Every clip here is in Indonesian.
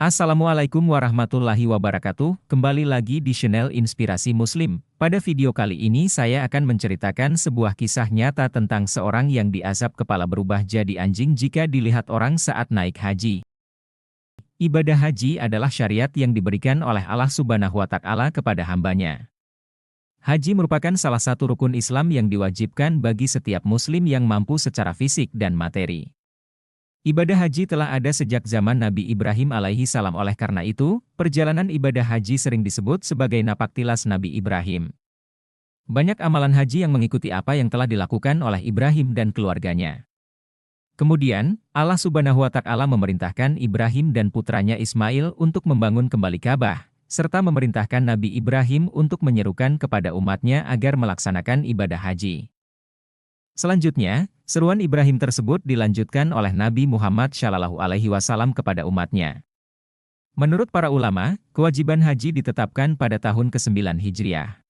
Assalamualaikum warahmatullahi wabarakatuh, kembali lagi di channel Inspirasi Muslim. Pada video kali ini saya akan menceritakan sebuah kisah nyata tentang seorang yang diazab kepala berubah jadi anjing jika dilihat orang saat naik haji. Ibadah haji adalah syariat yang diberikan oleh Allah Subhanahu wa Ta'ala kepada hambanya. Haji merupakan salah satu rukun Islam yang diwajibkan bagi setiap muslim yang mampu secara fisik dan materi. Ibadah haji telah ada sejak zaman Nabi Ibrahim alaihi salam, oleh karena itu, perjalanan ibadah haji sering disebut sebagai napaktilas Nabi Ibrahim. Banyak amalan haji yang mengikuti apa yang telah dilakukan oleh Ibrahim dan keluarganya. Kemudian, Allah Subhanahu wa Ta'ala memerintahkan Ibrahim dan putranya Ismail untuk membangun kembali Ka'bah, serta memerintahkan Nabi Ibrahim untuk menyerukan kepada umatnya agar melaksanakan ibadah haji. Selanjutnya, seruan Ibrahim tersebut dilanjutkan oleh Nabi Muhammad SAW kepada umatnya. Menurut para ulama, kewajiban haji ditetapkan pada tahun ke-9 Hijriah.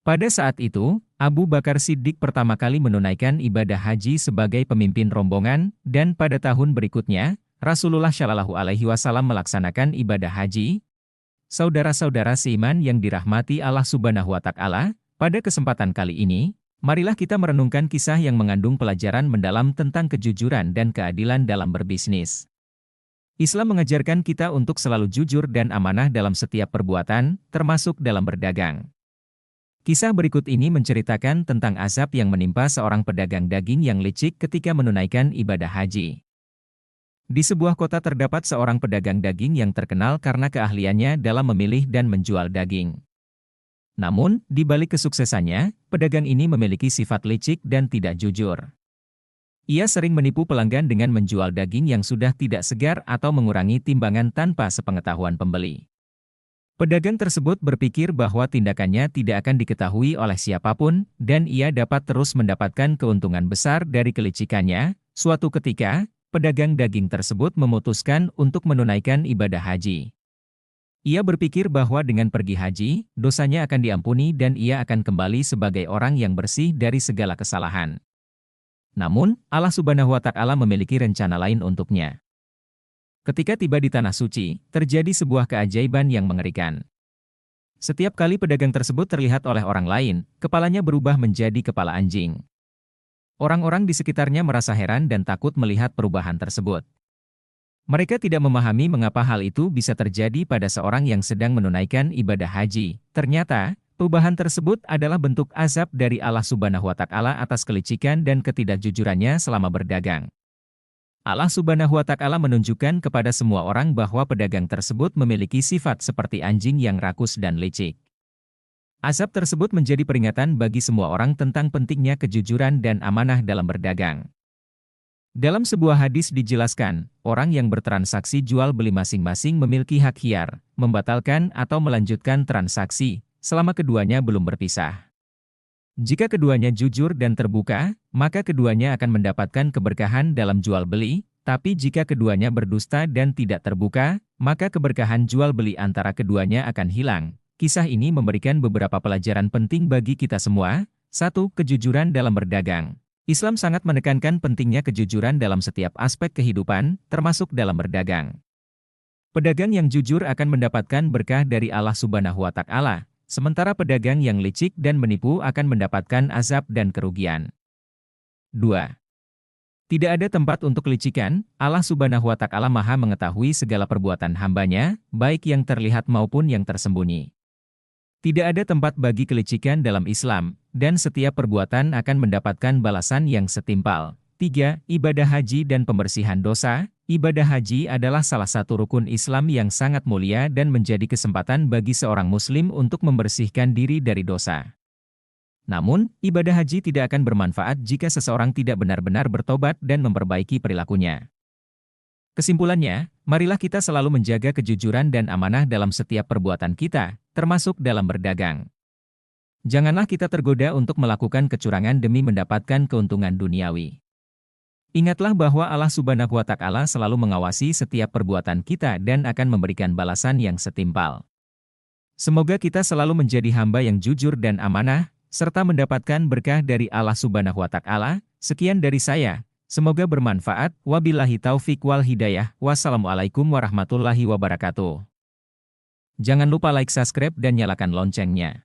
Pada saat itu, Abu Bakar Siddiq pertama kali menunaikan ibadah haji sebagai pemimpin rombongan, dan pada tahun berikutnya, Rasulullah SAW melaksanakan ibadah haji. Saudara-saudara seiman yang dirahmati Allah Subhanahu wa Ta'ala, pada kesempatan kali ini, marilah kita merenungkan kisah yang mengandung pelajaran mendalam tentang kejujuran dan keadilan dalam berbisnis. Islam mengajarkan kita untuk selalu jujur dan amanah dalam setiap perbuatan, termasuk dalam berdagang. Kisah berikut ini menceritakan tentang azab yang menimpa seorang pedagang daging yang licik ketika menunaikan ibadah haji. Di sebuah kota terdapat seorang pedagang daging yang terkenal karena keahliannya dalam memilih dan menjual daging. Namun, di balik kesuksesannya, pedagang ini memiliki sifat licik dan tidak jujur. Ia sering menipu pelanggan dengan menjual daging yang sudah tidak segar atau mengurangi timbangan tanpa sepengetahuan pembeli. Pedagang tersebut berpikir bahwa tindakannya tidak akan diketahui oleh siapapun, dan ia dapat terus mendapatkan keuntungan besar dari kelicikannya. Suatu ketika, pedagang daging tersebut memutuskan untuk menunaikan ibadah haji. Ia berpikir bahwa dengan pergi haji, dosanya akan diampuni dan ia akan kembali sebagai orang yang bersih dari segala kesalahan. Namun, Allah Subhanahu wa Ta'ala memiliki rencana lain untuknya. Ketika tiba di Tanah Suci, terjadi sebuah keajaiban yang mengerikan. Setiap kali pedagang tersebut terlihat oleh orang lain, kepalanya berubah menjadi kepala anjing. Orang-orang di sekitarnya merasa heran dan takut melihat perubahan tersebut. Mereka tidak memahami mengapa hal itu bisa terjadi pada seorang yang sedang menunaikan ibadah haji. Ternyata, perubahan tersebut adalah bentuk azab dari Allah Subhanahu wa Ta'ala atas kelicikan dan ketidakjujurannya selama berdagang. Allah Subhanahu wa Ta'ala menunjukkan kepada semua orang bahwa pedagang tersebut memiliki sifat seperti anjing yang rakus dan licik. Azab tersebut menjadi peringatan bagi semua orang tentang pentingnya kejujuran dan amanah dalam berdagang. Dalam sebuah hadis dijelaskan, orang yang bertransaksi jual beli masing-masing memiliki hak khiyar, membatalkan atau melanjutkan transaksi, selama keduanya belum berpisah. Jika keduanya jujur dan terbuka, maka keduanya akan mendapatkan keberkahan dalam jual beli, tapi jika keduanya berdusta dan tidak terbuka, maka keberkahan jual beli antara keduanya akan hilang. Kisah ini memberikan beberapa pelajaran penting bagi kita semua. 1. Kejujuran dalam berdagang. Islam sangat menekankan pentingnya kejujuran dalam setiap aspek kehidupan, termasuk dalam berdagang. Pedagang yang jujur akan mendapatkan berkah dari Allah Subhanahu wa Ta'ala, sementara pedagang yang licik dan menipu akan mendapatkan azab dan kerugian. 2. Tidak ada tempat untuk kelicikan. Allah Subhanahu wa Ta'ala Maha mengetahui segala perbuatan hambanya, baik yang terlihat maupun yang tersembunyi. Tidak ada tempat bagi kelicikan dalam Islam, dan setiap perbuatan akan mendapatkan balasan yang setimpal. 3. Ibadah haji dan pembersihan dosa. Ibadah haji adalah salah satu rukun Islam yang sangat mulia dan menjadi kesempatan bagi seorang muslim untuk membersihkan diri dari dosa. Namun, ibadah haji tidak akan bermanfaat jika seseorang tidak benar-benar bertobat dan memperbaiki perilakunya. Kesimpulannya, marilah kita selalu menjaga kejujuran dan amanah dalam setiap perbuatan kita, termasuk dalam berdagang. Janganlah kita tergoda untuk melakukan kecurangan demi mendapatkan keuntungan duniawi. Ingatlah bahwa Allah Subhanahu wa Ta'ala selalu mengawasi setiap perbuatan kita dan akan memberikan balasan yang setimpal. Semoga kita selalu menjadi hamba yang jujur dan amanah, serta mendapatkan berkah dari Allah Subhanahu wa Ta'ala. Sekian dari saya. Semoga bermanfaat. Wabillahi taufik wal hidayah. Wassalamualaikum warahmatullahi wabarakatuh. Jangan lupa like, subscribe, dan nyalakan loncengnya.